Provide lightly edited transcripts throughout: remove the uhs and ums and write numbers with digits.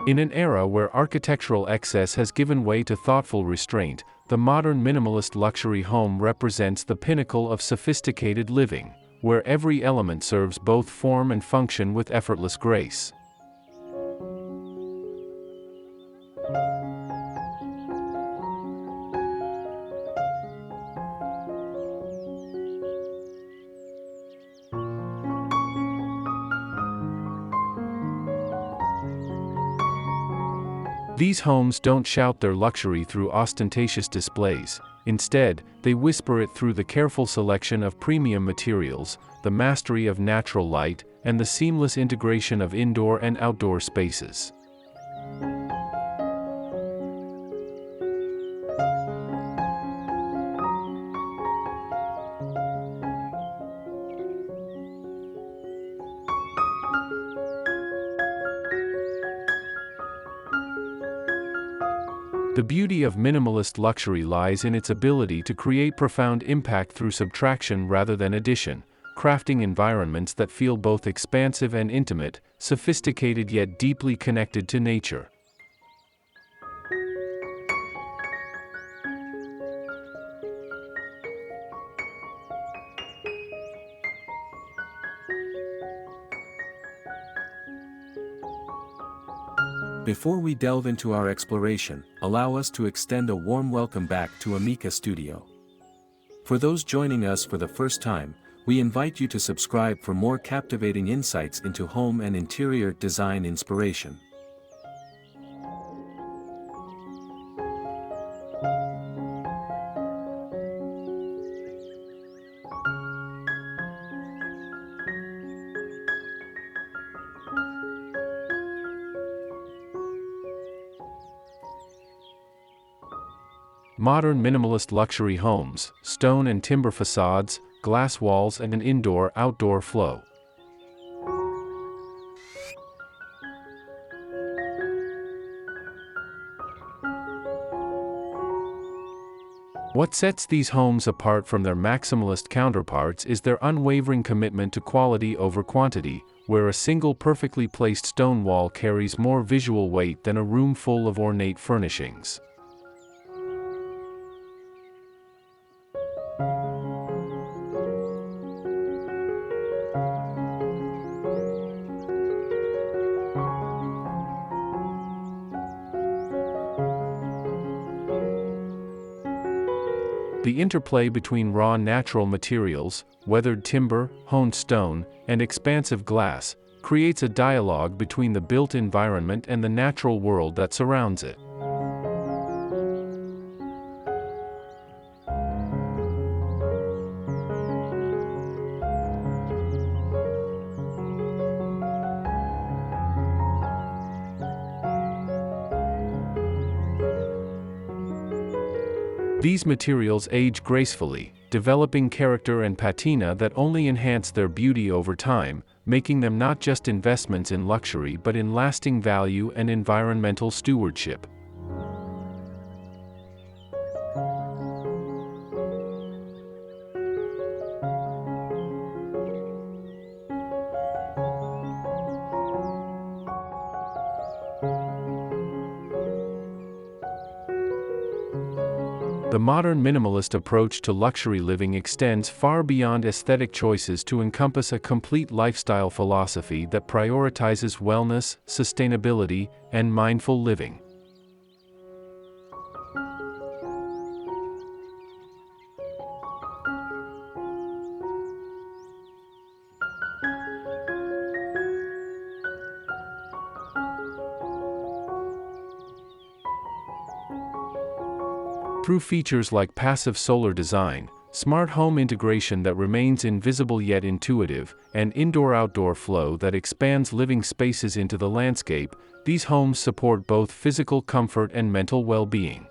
In an era where architectural excess has given way to thoughtful restraint, the modern minimalist luxury home represents the pinnacle of sophisticated living, where every element serves both form and function with effortless grace. These homes don't shout their luxury through ostentatious displays. Instead, they whisper it through the careful selection of premium materials, the mastery of natural light, and the seamless integration of indoor and outdoor spaces. The beauty of minimalist luxury lies in its ability to create profound impact through subtraction rather than addition, crafting environments that feel both expansive and intimate, sophisticated yet deeply connected to nature. Before we delve into our exploration, allow us to extend a warm welcome back to Amica Studio. For those joining us for the first time, we invite you to subscribe for more captivating insights into home and interior design inspiration. Modern minimalist luxury homes, stone and timber facades, glass walls and an indoor-outdoor flow. What sets these homes apart from their maximalist counterparts is their unwavering commitment to quality over quantity, where a single perfectly placed stone wall carries more visual weight than a room full of ornate furnishings. The interplay between raw natural materials, weathered timber, honed stone, and expansive glass, creates a dialogue between the built environment and the natural world that surrounds it. These materials age gracefully, developing character and patina that only enhance their beauty over time, making them not just investments in luxury but in lasting value and environmental stewardship. The modern minimalist approach to luxury living extends far beyond aesthetic choices to encompass a complete lifestyle philosophy that prioritizes wellness, sustainability, and mindful living. Through features like passive solar design, smart home integration that remains invisible yet intuitive, and indoor-outdoor flow that expands living spaces into the landscape, these homes support both physical comfort and mental well-being.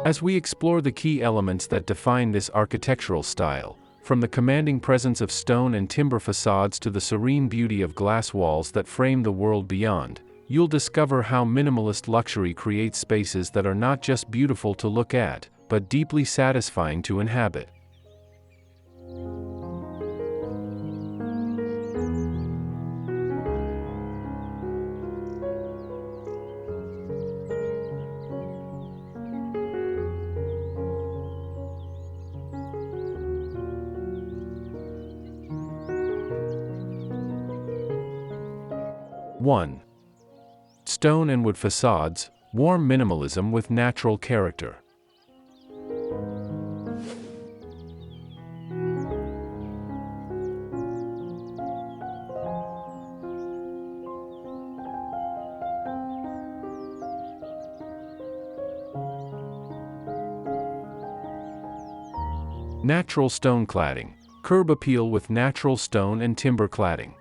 As we explore the key elements that define this architectural style, From the commanding presence of stone and timber facades to the serene beauty of glass walls that frame the world beyond, you'll discover how minimalist luxury creates spaces that are not just beautiful to look at, but deeply satisfying to inhabit. One. Stone and wood facades, warm minimalism with natural character. Natural stone cladding, curb appeal with natural stone and timber cladding.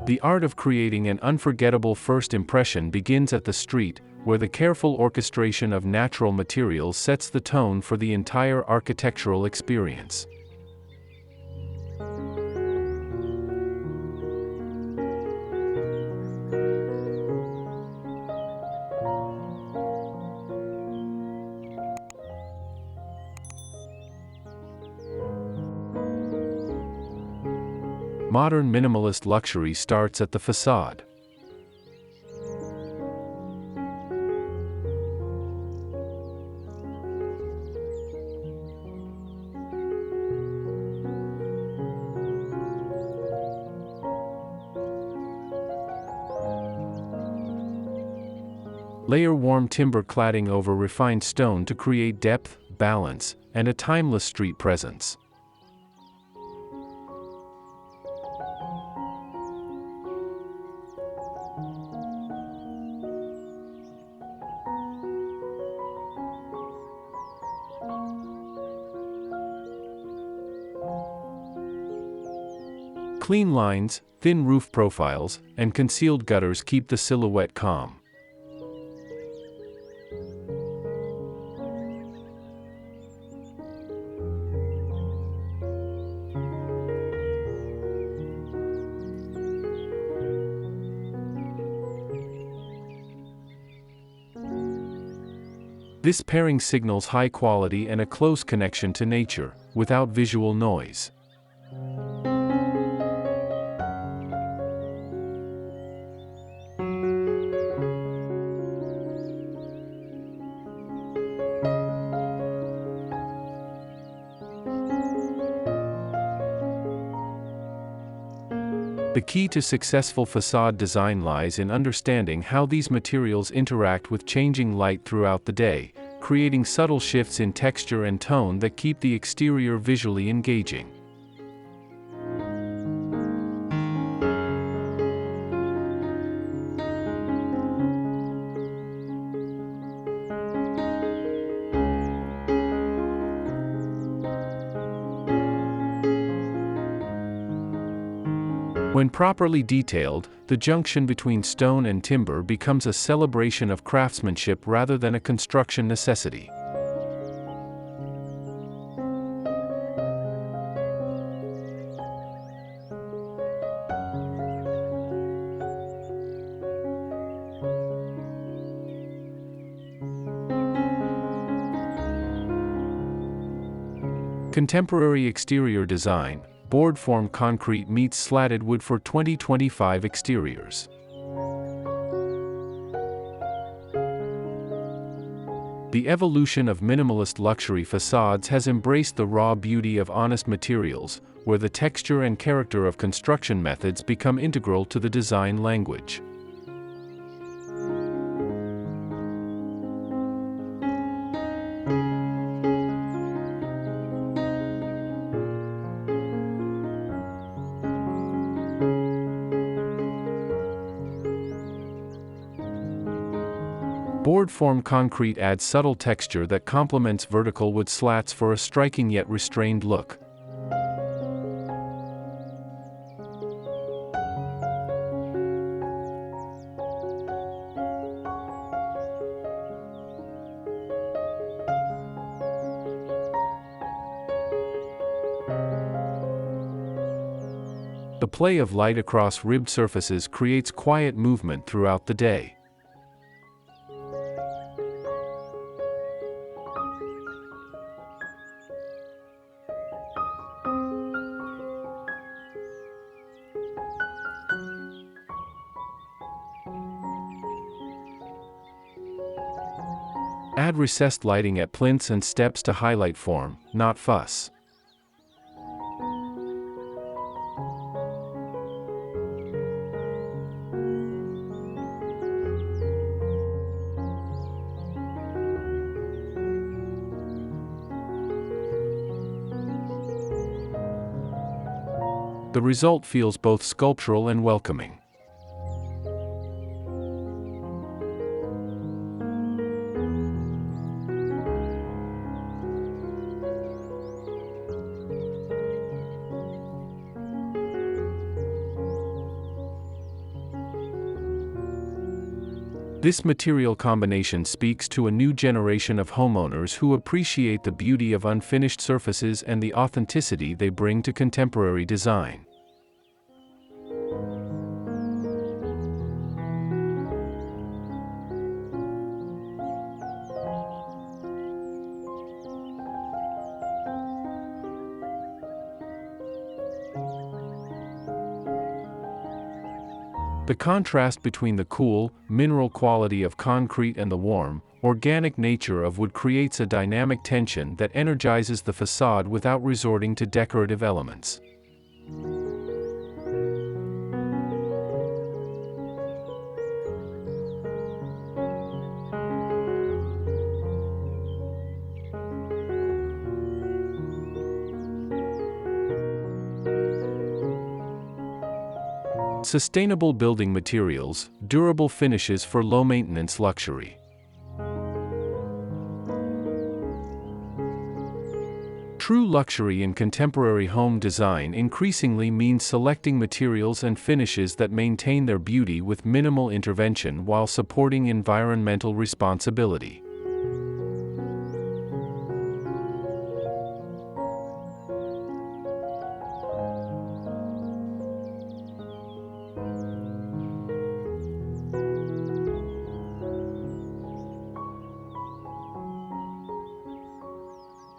The art of creating an unforgettable first impression begins at the street, where the careful orchestration of natural materials sets the tone for the entire architectural experience. Modern minimalist luxury starts at the facade. Layer warm timber cladding over refined stone to create depth, balance, and a timeless street presence. Clean lines, thin roof profiles, and concealed gutters keep the silhouette calm. This pairing signals high quality and a close connection to nature, without visual noise. The key to successful facade design lies in understanding how these materials interact with changing light throughout the day, creating subtle shifts in texture and tone that keep the exterior visually engaging. When properly detailed, the junction between stone and timber becomes a celebration of craftsmanship rather than a construction necessity. Contemporary exterior design, board form concrete meets slatted wood for 2025 exteriors. The evolution of minimalist luxury facades has embraced the raw beauty of honest materials, where the texture and character of construction methods become integral to the design language. Board form concrete adds subtle texture that complements vertical wood slats for a striking yet restrained look. The play of light across ribbed surfaces creates quiet movement throughout the day. Add recessed lighting at plinths and steps to highlight form, not fuss. The result feels both sculptural and welcoming. This material combination speaks to a new generation of homeowners who appreciate the beauty of unfinished surfaces and the authenticity they bring to contemporary design. The contrast between the cool, mineral quality of concrete and the warm, organic nature of wood creates a dynamic tension that energizes the facade without resorting to decorative elements. Sustainable building materials, durable finishes for low-maintenance luxury. True luxury in contemporary home design increasingly means selecting materials and finishes that maintain their beauty with minimal intervention while supporting environmental responsibility.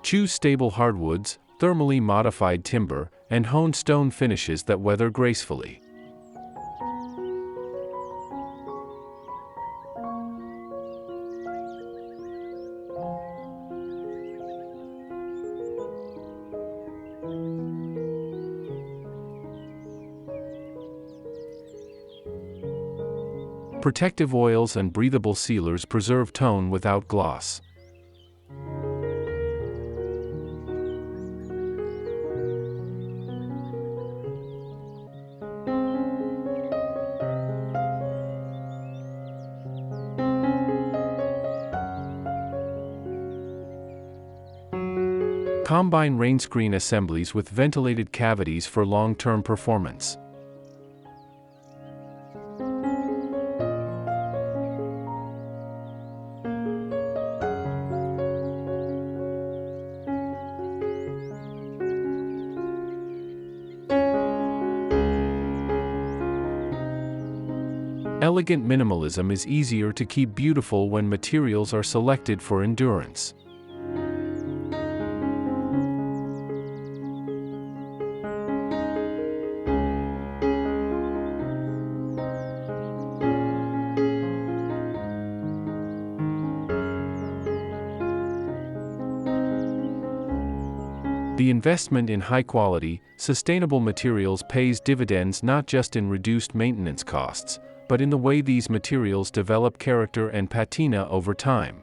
Choose stable hardwoods, thermally modified timber, and honed stone finishes that weather gracefully. Protective oils and breathable sealers preserve tone without gloss. Combine rain screen assemblies with ventilated cavities for long-term performance. Elegant minimalism is easier to keep beautiful when materials are selected for endurance. The investment in high-quality, sustainable materials pays dividends not just in reduced maintenance costs, but in the way these materials develop character and patina over time.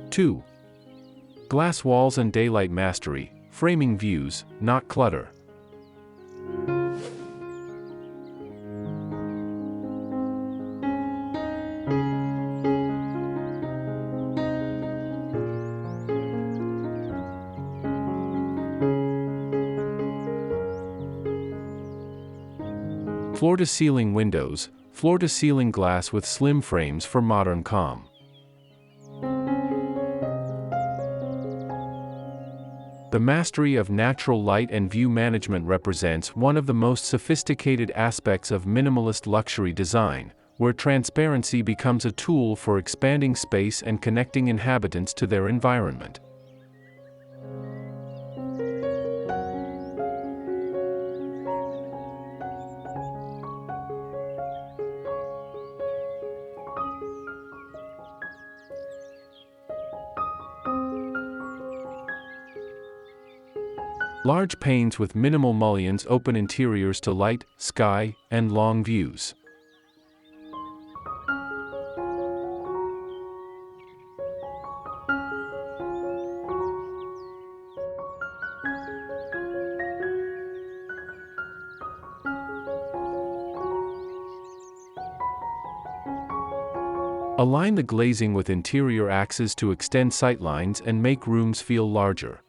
Two. Glass walls and daylight mastery, framing views, not clutter. Floor-to-ceiling windows, floor-to-ceiling glass with slim frames for modern calm. The mastery of natural light and view management represents one of the most sophisticated aspects of minimalist luxury design, where transparency becomes a tool for expanding space and connecting inhabitants to their environment. Large panes with minimal mullions open interiors to light, sky, and long views. Align the glazing with interior axes to extend sightlines and make rooms feel larger.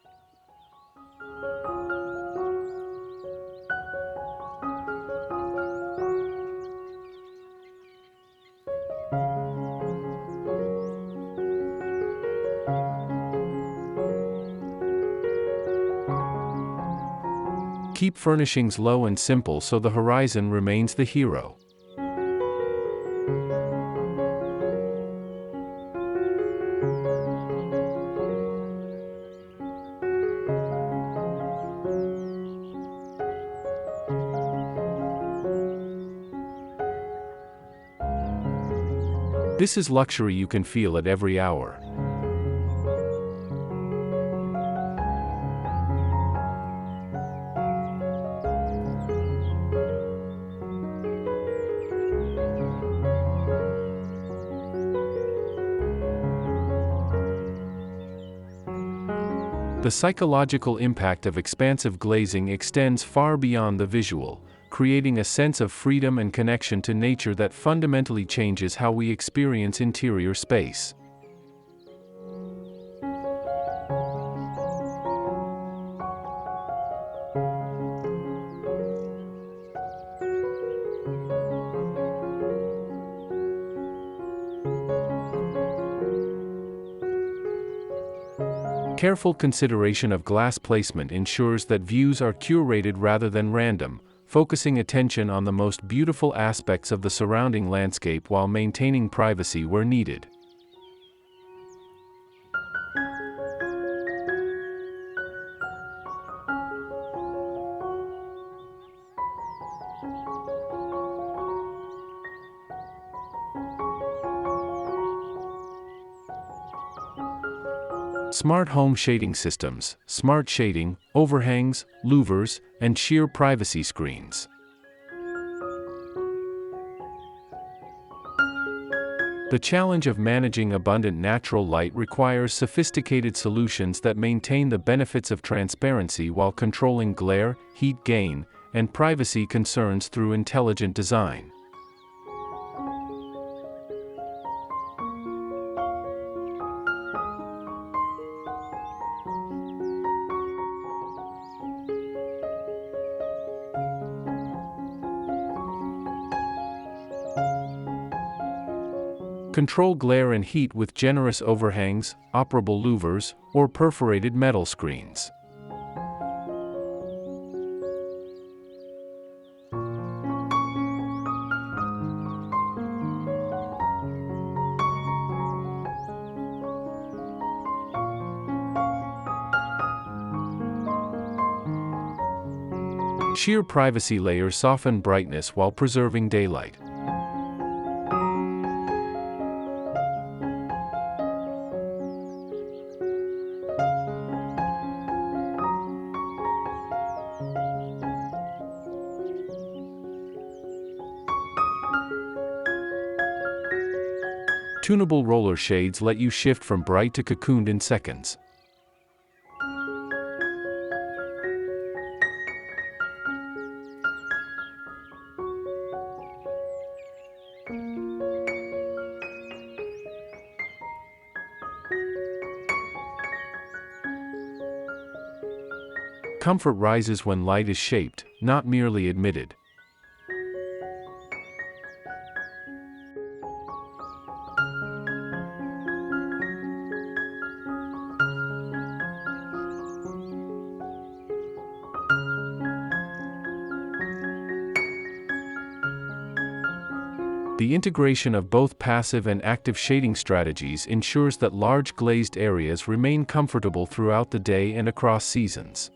Keep furnishings low and simple so the horizon remains the hero. This is luxury you can feel at every hour. The psychological impact of expansive glazing extends far beyond the visual, creating a sense of freedom and connection to nature that fundamentally changes how we experience interior space. Careful consideration of glass placement ensures that views are curated rather than random, focusing attention on the most beautiful aspects of the surrounding landscape while maintaining privacy where needed. Smart home shading systems, smart shading, overhangs, louvers, and sheer privacy screens. The challenge of managing abundant natural light requires sophisticated solutions that maintain the benefits of transparency while controlling glare, heat gain, and privacy concerns through intelligent design. Control glare and heat with generous overhangs, operable louvers, or perforated metal screens. Sheer privacy layers soften brightness while preserving daylight. Tunable roller shades let you shift from bright to cocooned in seconds. Comfort rises when light is shaped, not merely admitted. The integration of both passive and active shading strategies ensures that large glazed areas remain comfortable throughout the day and across seasons.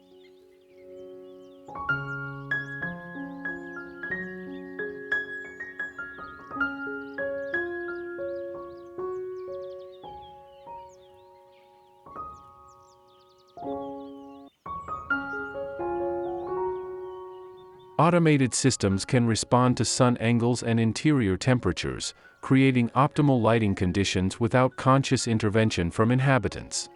Automated systems can respond to sun angles and interior temperatures, creating optimal lighting conditions without conscious intervention from inhabitants.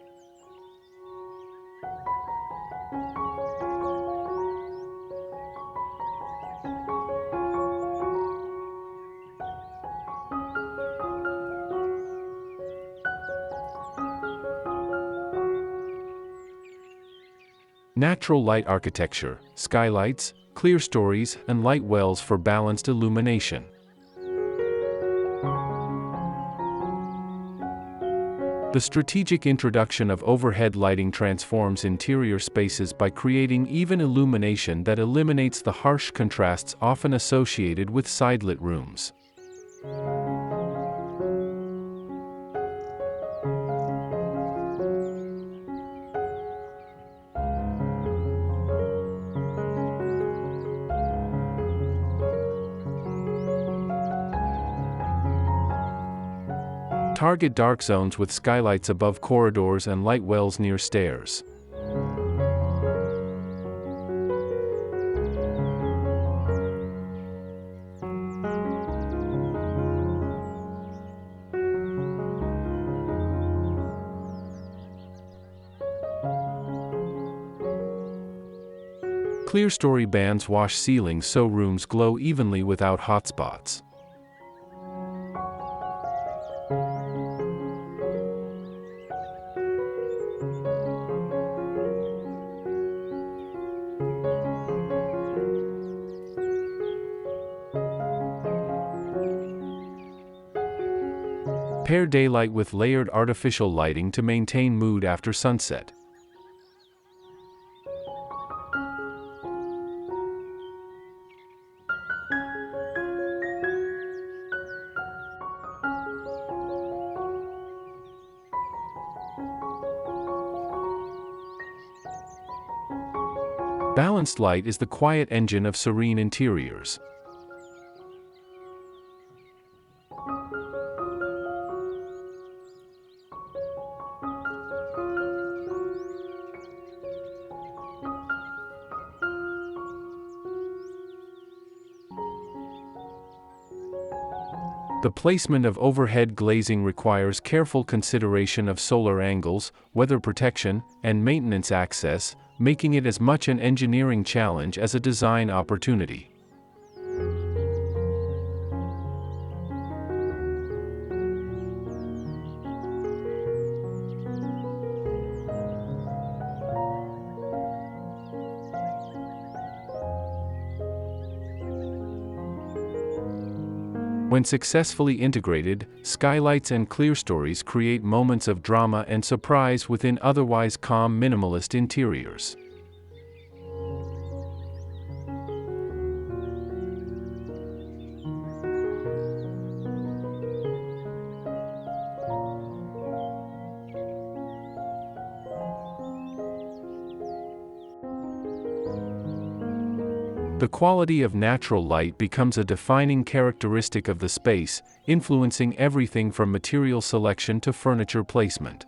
Natural light architecture, skylights, clerestories, and light wells for balanced illumination. The strategic introduction of overhead lighting transforms interior spaces by creating even illumination that eliminates the harsh contrasts often associated with sidelit rooms. Target dark zones with skylights above corridors and light wells near stairs. Clerestory bands wash ceilings so rooms glow evenly without hotspots. Pair daylight with layered artificial lighting to maintain mood after sunset. Balanced light is the quiet engine of serene interiors. The placement of overhead glazing requires careful consideration of solar angles, weather protection, and maintenance access, making it as much an engineering challenge as a design opportunity. When successfully integrated, skylights and clerestories create moments of drama and surprise within otherwise calm minimalist interiors. The quality of natural light becomes a defining characteristic of the space, influencing everything from material selection to furniture placement.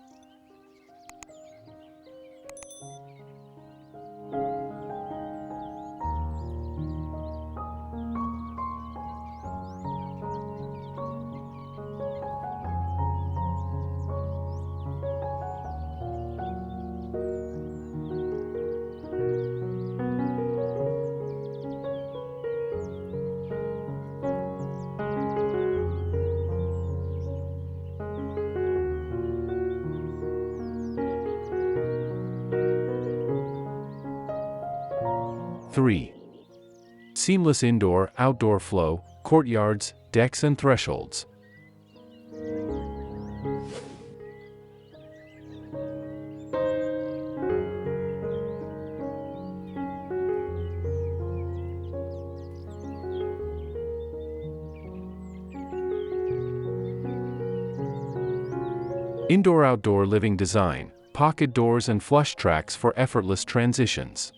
Three. Seamless indoor-outdoor flow, courtyards, decks and thresholds. Indoor-outdoor living design, pocket doors and flush tracks for effortless transitions.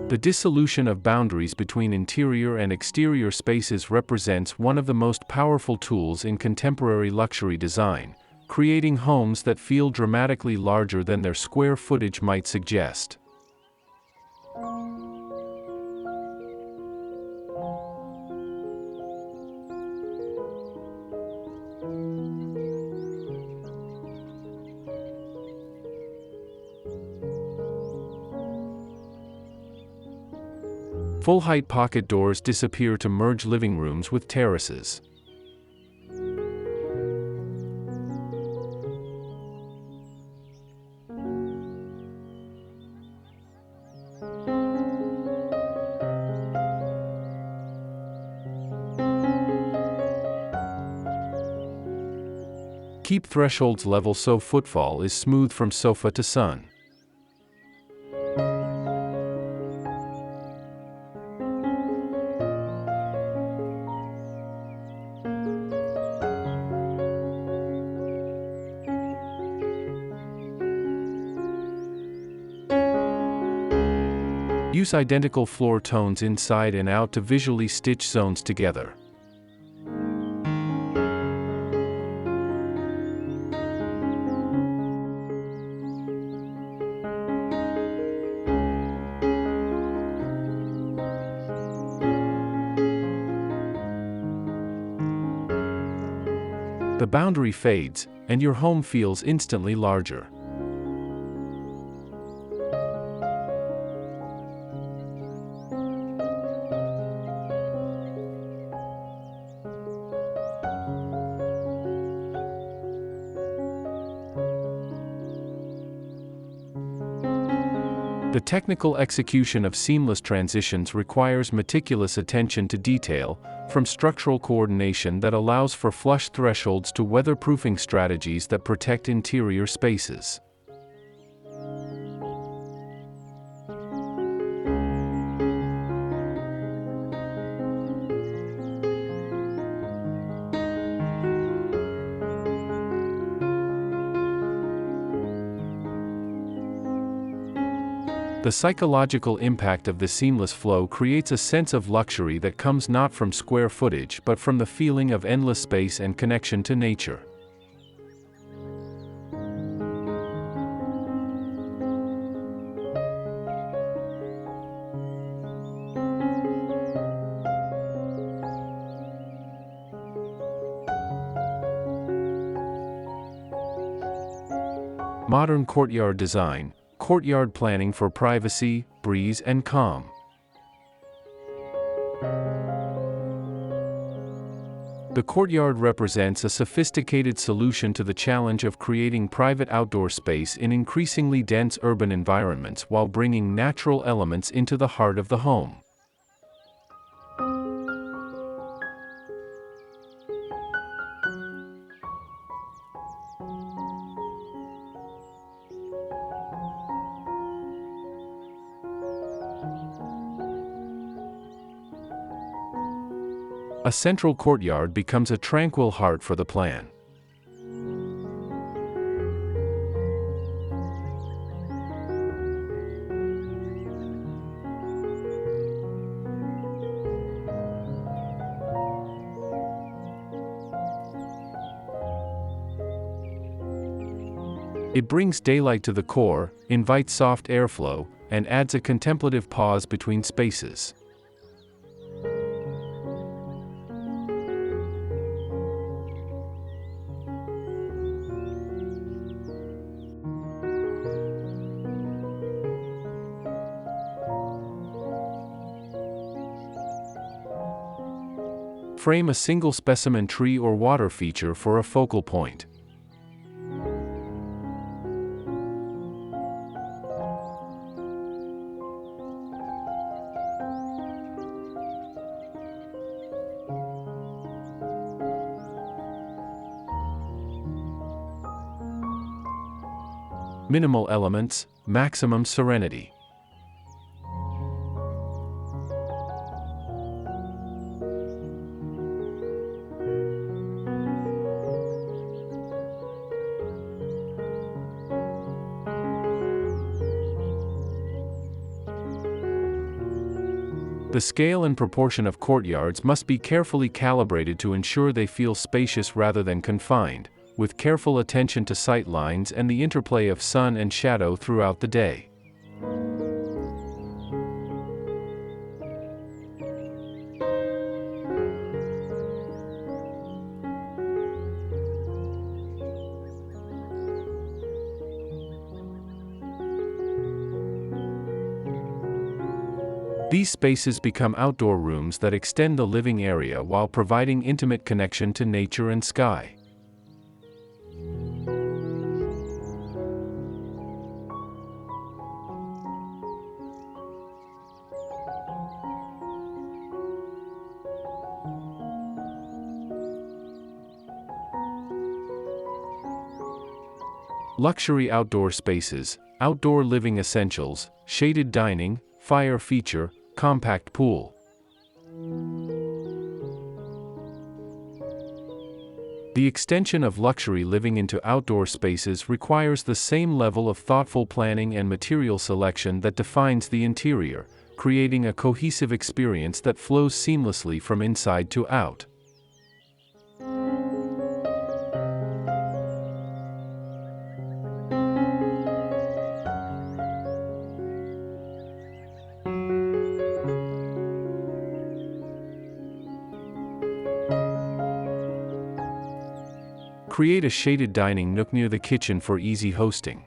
The dissolution of boundaries between interior and exterior spaces represents one of the most powerful tools in contemporary luxury design, creating homes that feel dramatically larger than their square footage might suggest. Full-height pocket doors disappear to merge living rooms with terraces. Keep thresholds level so footfall is smooth from sofa to sun. Use identical floor tones inside and out to visually stitch zones together. The boundary fades, and your home feels instantly larger. The technical execution of seamless transitions requires meticulous attention to detail, from structural coordination that allows for flush thresholds to weatherproofing strategies that protect interior spaces. The psychological impact of the seamless flow creates a sense of luxury that comes not from square footage but from the feeling of endless space and connection to nature. Modern courtyard design. Courtyard planning for privacy, breeze and calm. The courtyard represents a sophisticated solution to the challenge of creating private outdoor space in increasingly dense urban environments while bringing natural elements into the heart of the home. A central courtyard becomes a tranquil heart for the plan. It brings daylight to the core, invites soft airflow, and adds a contemplative pause between spaces. Frame a single specimen tree or water feature for a focal point. Minimal elements, maximum serenity. The scale and proportion of courtyards must be carefully calibrated to ensure they feel spacious rather than confined, with careful attention to sight lines and the interplay of sun and shadow throughout the day. These spaces become outdoor rooms that extend the living area while providing intimate connection to nature and sky. Luxury outdoor spaces, outdoor living essentials, shaded dining, fire feature, compact pool. The extension of luxury living into outdoor spaces requires the same level of thoughtful planning and material selection that defines the interior, creating a cohesive experience that flows seamlessly from inside to out. Create a shaded dining nook near the kitchen for easy hosting.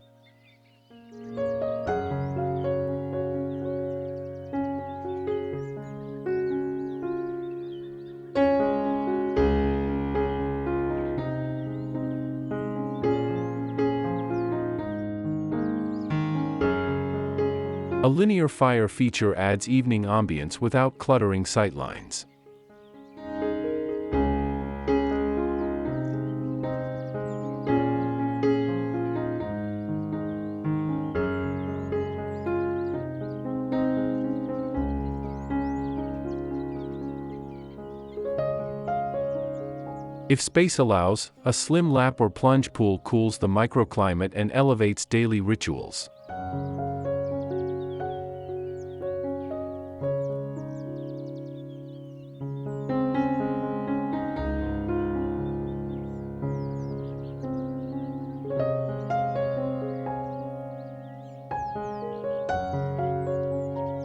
A linear fire feature adds evening ambience without cluttering sightlines. If space allows, a slim lap or plunge pool cools the microclimate and elevates daily rituals.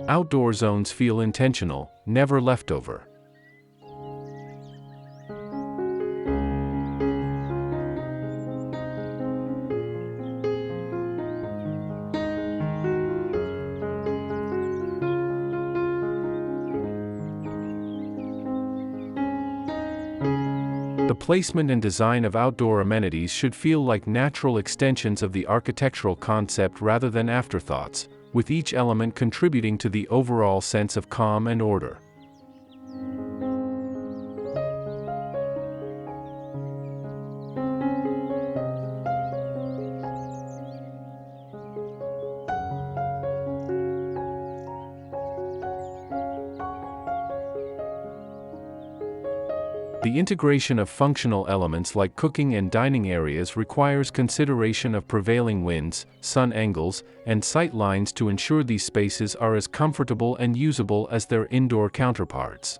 Outdoor zones feel intentional, never leftover. The placement and design of outdoor amenities should feel like natural extensions of the architectural concept rather than afterthoughts, with each element contributing to the overall sense of calm and order. The integration of functional elements like cooking and dining areas requires consideration of prevailing winds, sun angles, and sight lines to ensure these spaces are as comfortable and usable as their indoor counterparts.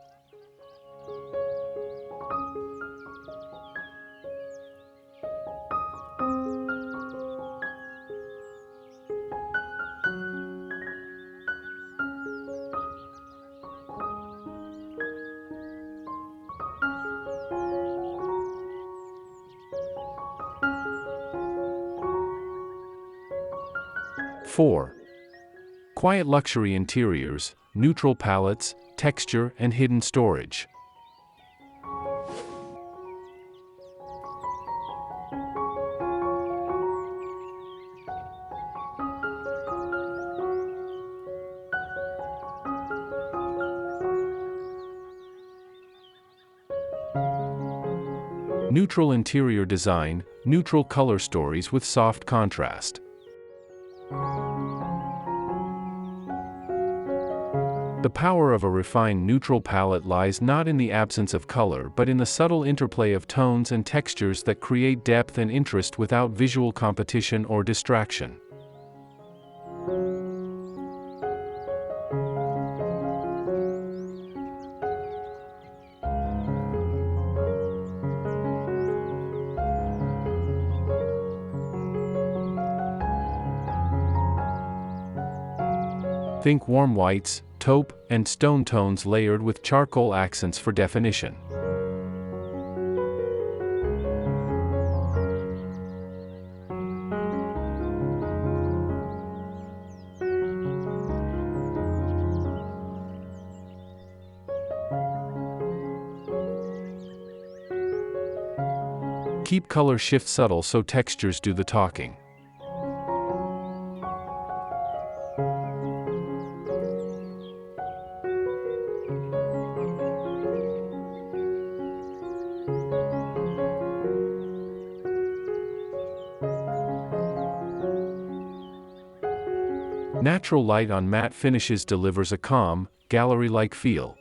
Four. Quiet luxury interiors, neutral palettes, texture, and hidden storage. Neutral interior design, neutral color stories with soft contrast. The power of a refined neutral palette lies not in the absence of color but in the subtle interplay of tones and textures that create depth and interest without visual competition or distraction. Think warm whites, taupe, and stone tones layered with charcoal accents for definition. Keep color shift subtle so textures do the talking. Natural light on matte finishes delivers a calm, gallery-like feel.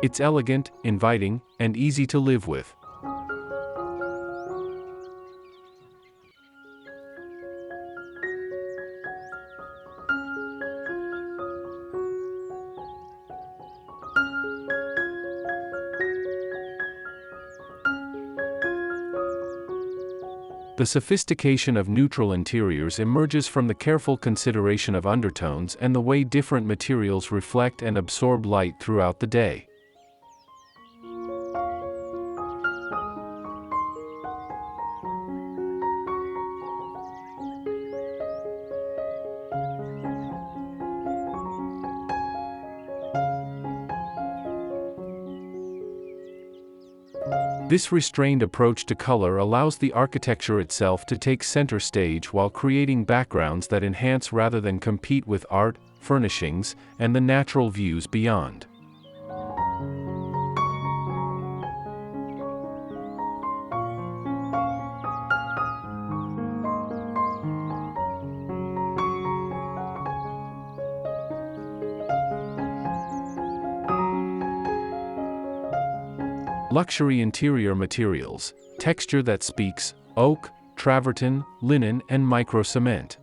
It's elegant, inviting, and easy to live with. The sophistication of neutral interiors emerges from the careful consideration of undertones and the way different materials reflect and absorb light throughout the day. This restrained approach to color allows the architecture itself to take center stage while creating backgrounds that enhance rather than compete with art, furnishings, and the natural views beyond. Luxury interior materials, texture that speaks, oak, travertine, linen, and micro-cement.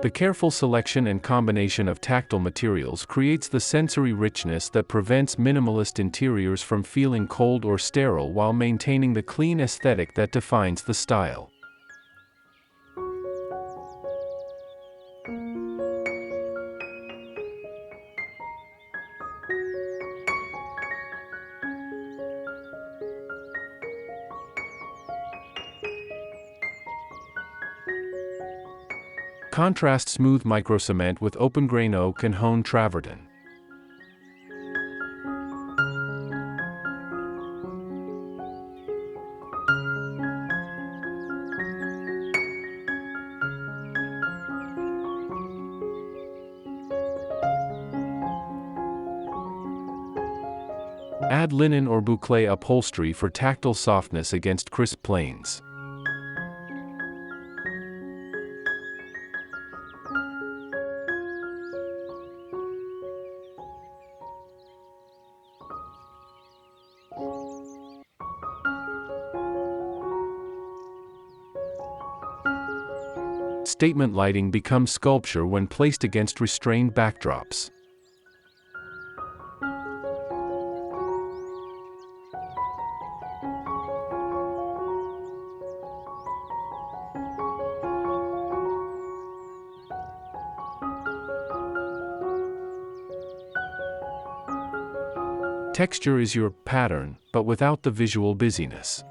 The careful selection and combination of tactile materials creates the sensory richness that prevents minimalist interiors from feeling cold or sterile while maintaining the clean aesthetic that defines the style. Contrast smooth micro-cement with open-grain oak and honed travertine. Add linen or boucle upholstery for tactile softness against crisp plains. Statement lighting becomes sculpture when placed against restrained backdrops. Texture is your pattern, but without the visual busyness.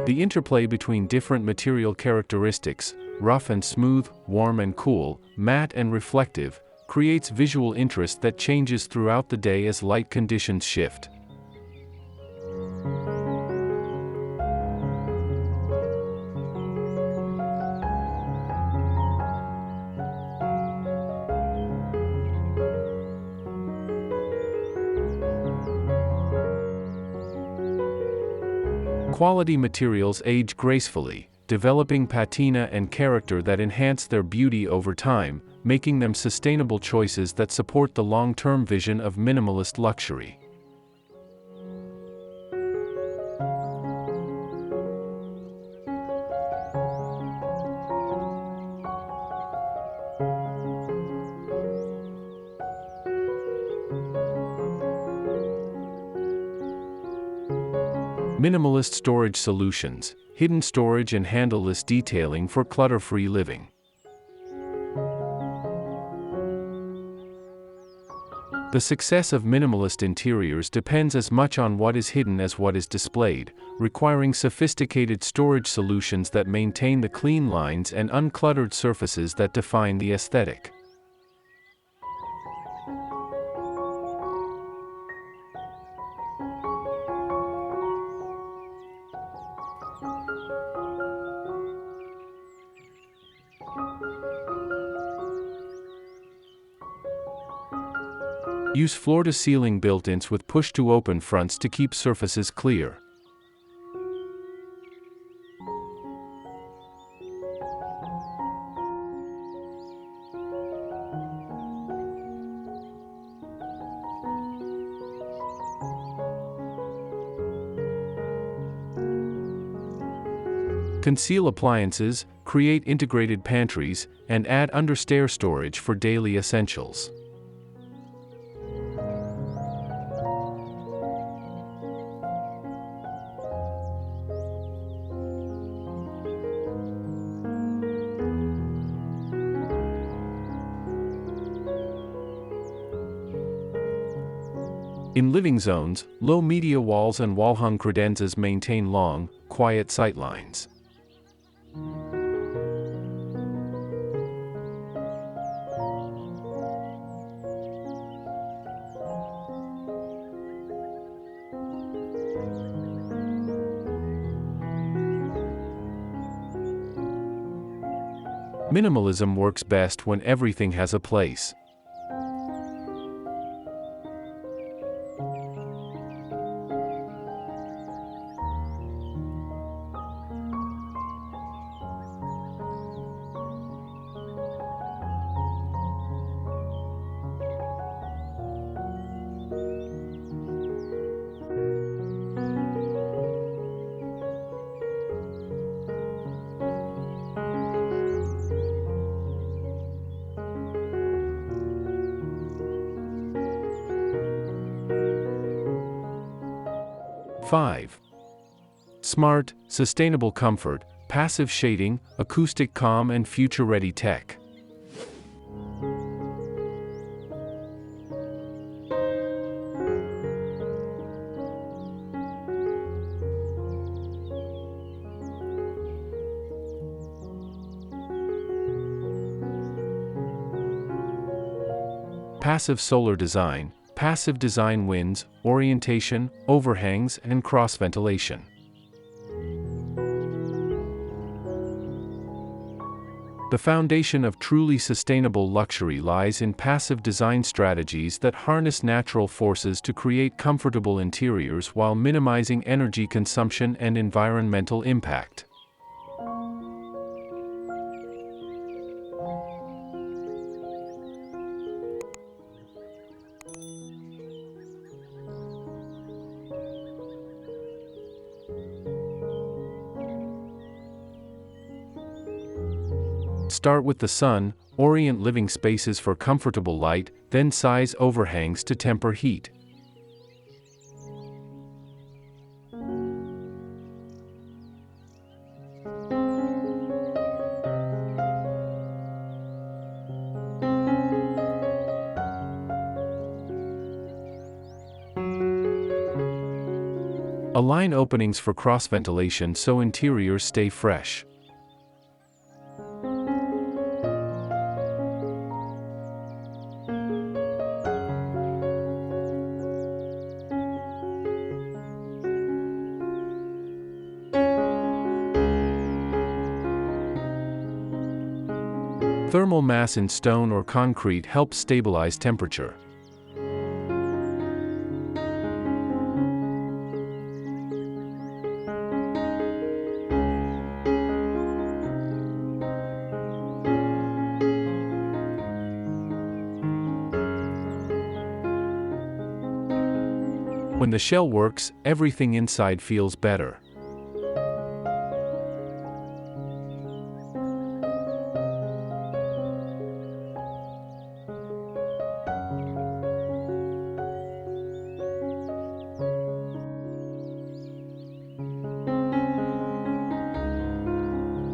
The interplay between different material characteristics, rough and smooth, warm and cool, matte and reflective, creates visual interest that changes throughout the day as light conditions shift. Quality materials age gracefully, developing patina and character that enhance their beauty over time, making them sustainable choices that support the long-term vision of minimalist luxury. Minimalist storage solutions, hidden storage and handleless detailing for clutter-free living. The success of minimalist interiors depends as much on what is hidden as what is displayed, requiring sophisticated storage solutions that maintain the clean lines and uncluttered surfaces that define the aesthetic. Use floor-to-ceiling built-ins with push-to-open fronts to keep surfaces clear. Conceal appliances, create integrated pantries, and add understair storage for daily essentials. In living zones, low media walls and wall-hung credenzas maintain long, quiet sightlines. Minimalism works best when everything has a place. Five. Smart, sustainable comfort, passive shading, acoustic calm and future-ready tech. Passive solar design. Passive design wins, orientation, overhangs, and cross-ventilation. The foundation of truly sustainable luxury lies in passive design strategies that harness natural forces to create comfortable interiors while minimizing energy consumption and environmental impact. Start with the sun, orient living spaces for comfortable light, then size overhangs to temper heat. Align openings for cross-ventilation so interiors stay fresh. Thermal mass in stone or concrete helps stabilize temperature. When the shell works, everything inside feels better.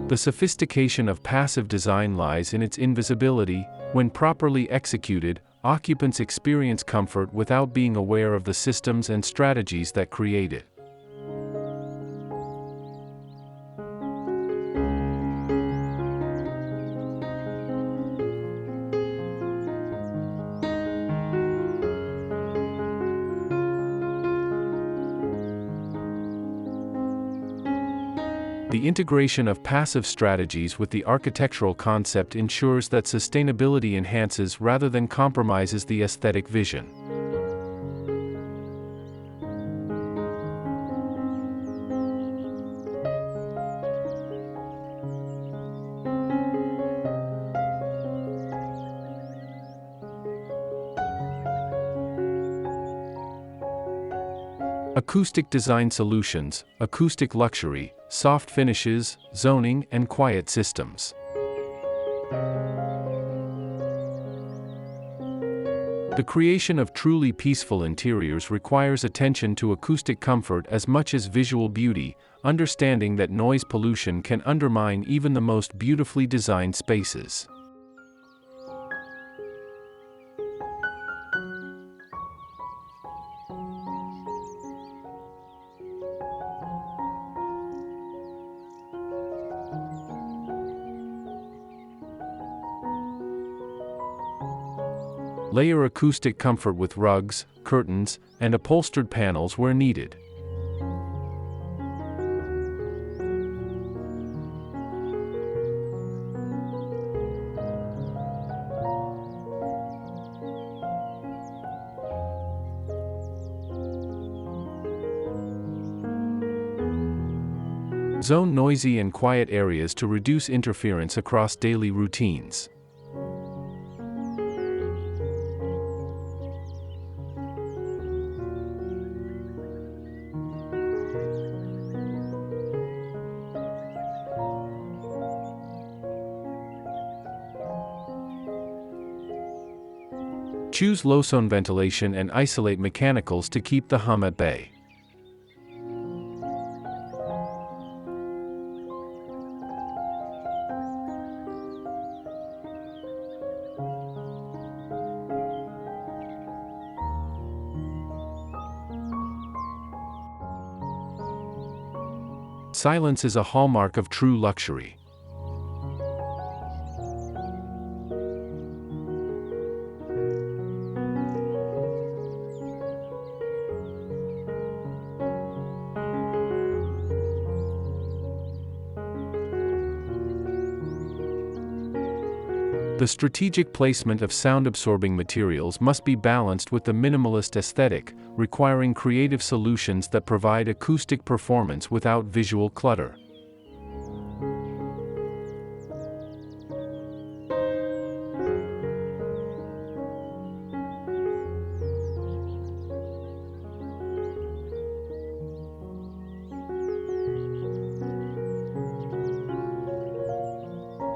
The sophistication of passive design lies in its invisibility. When properly executed, occupants experience comfort without being aware of the systems and strategies that create it. The integration of passive strategies with the architectural concept ensures that sustainability enhances rather than compromises the aesthetic vision. Acoustic design solutions, acoustic luxury, soft finishes, zoning, and quiet systems. The creation of truly peaceful interiors requires attention to acoustic comfort as much as visual beauty, understanding that noise pollution can undermine even the most beautifully designed spaces. Layer acoustic comfort with rugs, curtains, and upholstered panels where needed. Zone noisy and quiet areas to reduce interference across daily routines. Choose low-zone ventilation and isolate mechanicals to keep the hum at bay. Silence is a hallmark of true luxury. The strategic placement of sound-absorbing materials must be balanced with the minimalist aesthetic, requiring creative solutions that provide acoustic performance without visual clutter.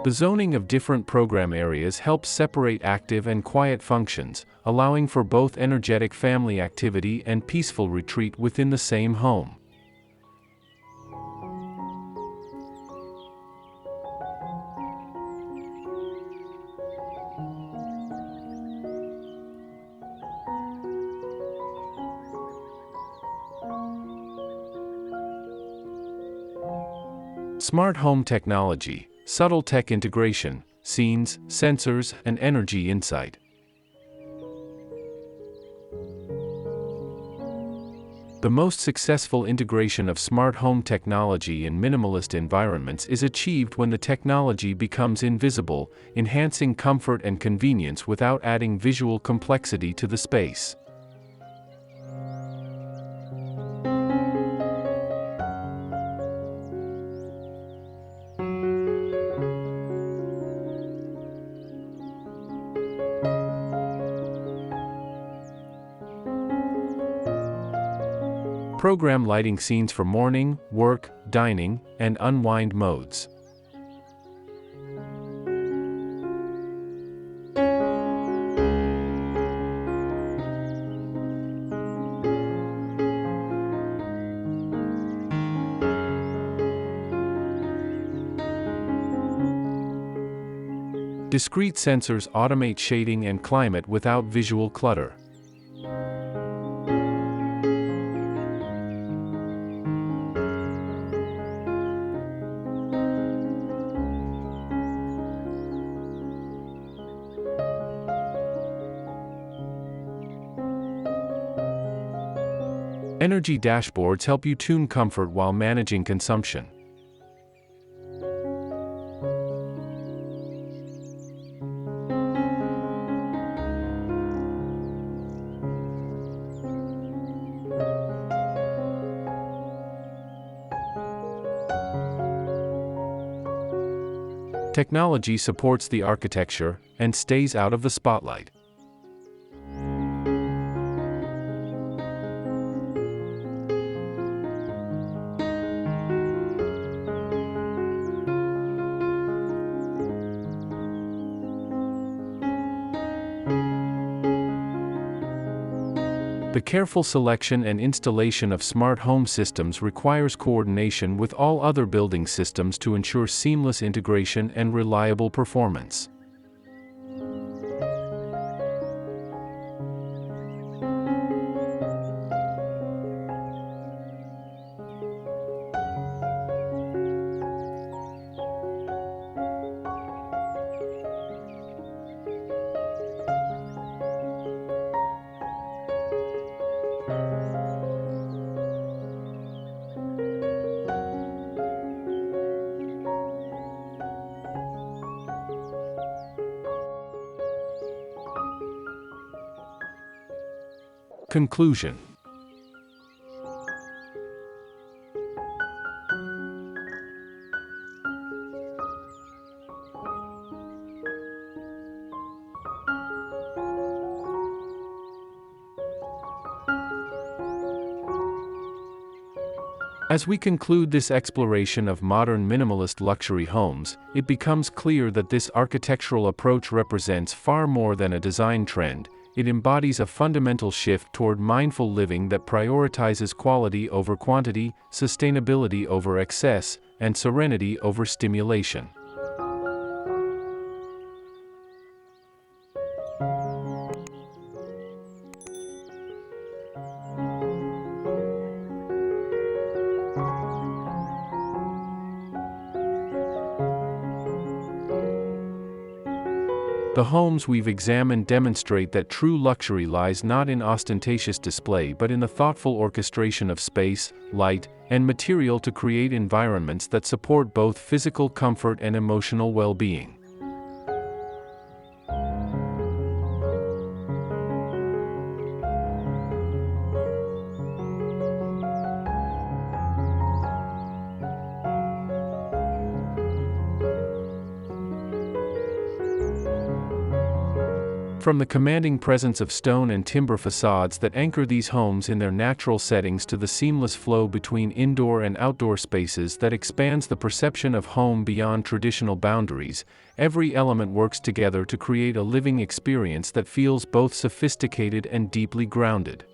The zoning of different program areas helps separate active and quiet functions, allowing for both energetic family activity and peaceful retreat within the same home. Smart home technology. Subtle tech integration, scenes, sensors, and energy insight. The most successful integration of smart home technology in minimalist environments is achieved when the technology becomes invisible, enhancing comfort and convenience without adding visual complexity to the space. program lighting scenes for morning, work, dining, and unwind modes. Discrete sensors automate shading and climate without visual clutter. Energy dashboards help you tune comfort while managing consumption. Technology supports the architecture and stays out of the spotlight. The careful selection and installation of smart home systems requires coordination with all other building systems to ensure seamless integration and reliable performance. Conclusion. As we conclude this exploration of modern minimalist luxury homes, it becomes clear that this architectural approach represents far more than a design trend. It embodies a fundamental shift toward mindful living that prioritizes quality over quantity, sustainability over excess, and serenity over stimulation. The homes we've examined demonstrate that true luxury lies not in ostentatious display but in the thoughtful orchestration of space, light, and material to create environments that support both physical comfort and emotional well-being. From the commanding presence of stone and timber facades that anchor these homes in their natural settings to the seamless flow between indoor and outdoor spaces that expands the perception of home beyond traditional boundaries, every element works together to create a living experience that feels both sophisticated and deeply grounded.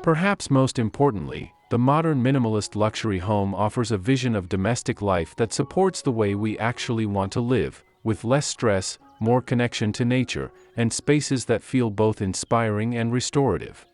Perhaps most importantly, the modern minimalist luxury home offers a vision of domestic life that supports the way we actually want to live, with less stress, more connection to nature, and spaces that feel both inspiring and restorative.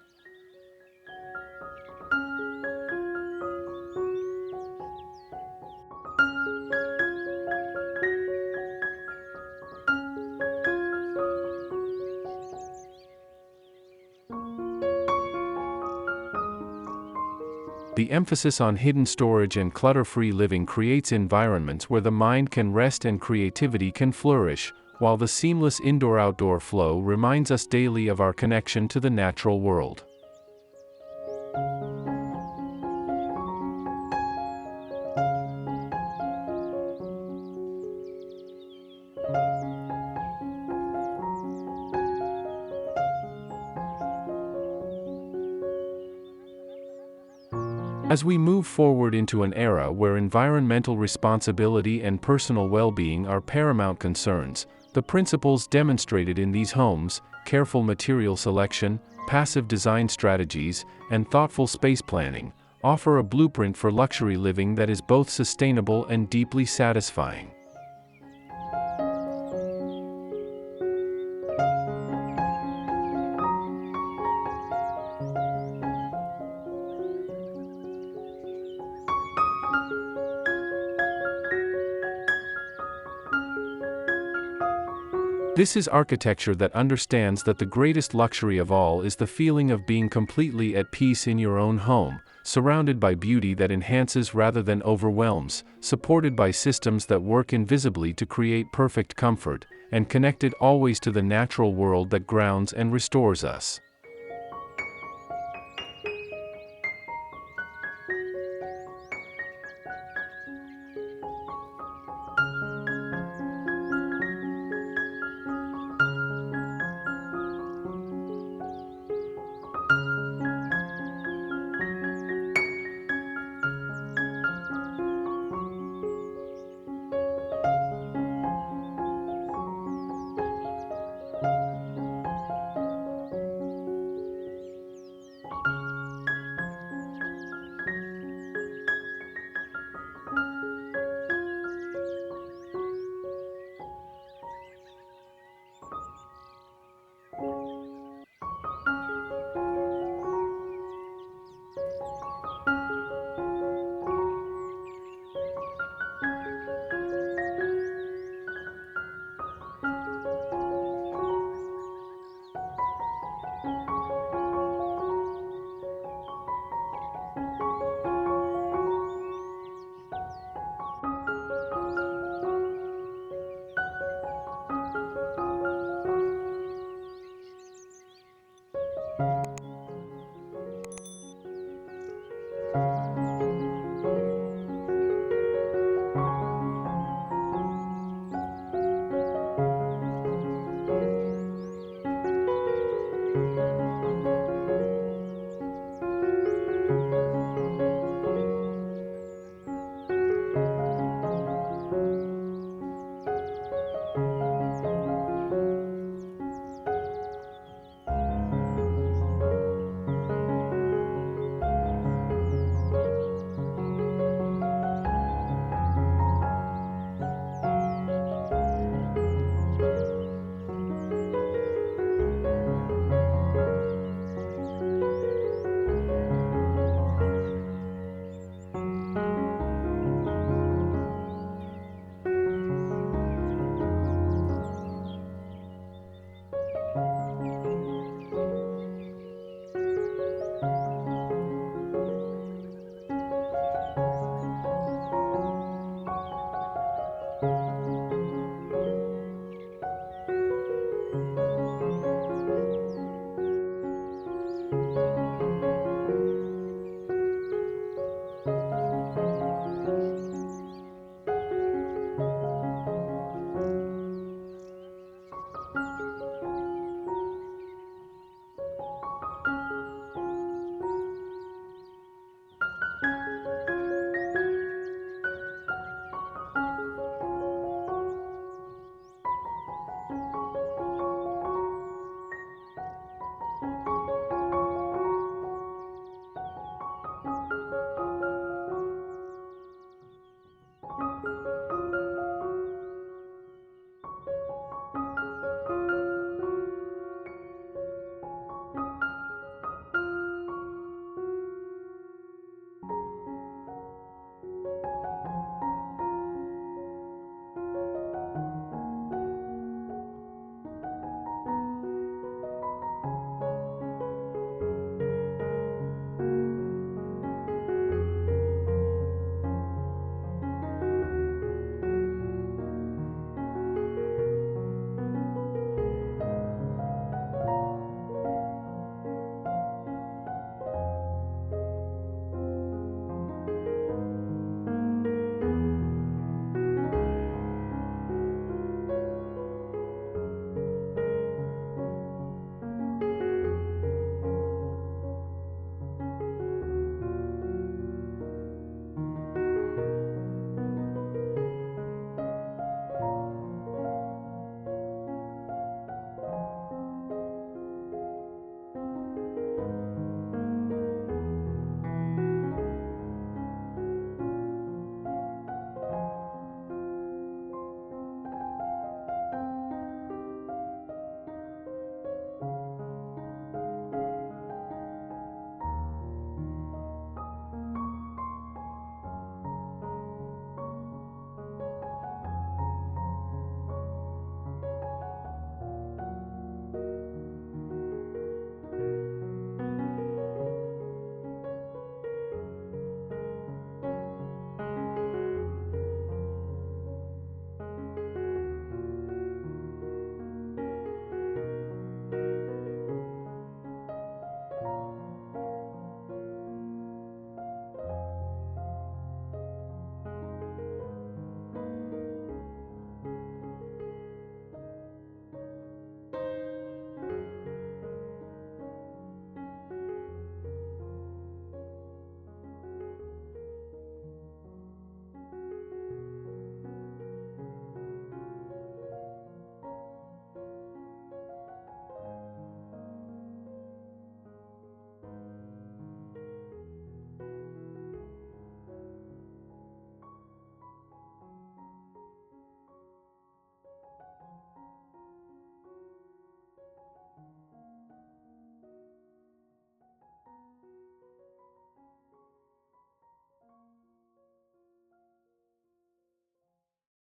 The emphasis on hidden storage and clutter-free living creates environments where the mind can rest and creativity can flourish, while the seamless indoor-outdoor flow reminds us daily of our connection to the natural world. As we move forward into an era where environmental responsibility and personal well-being are paramount concerns, the principles demonstrated in these homes, careful material selection, passive design strategies, and thoughtful space planning, offer a blueprint for luxury living that is both sustainable and deeply satisfying. This is architecture that understands that the greatest luxury of all is the feeling of being completely at peace in your own home, surrounded by beauty that enhances rather than overwhelms, supported by systems that work invisibly to create perfect comfort, and connected always to the natural world that grounds and restores us.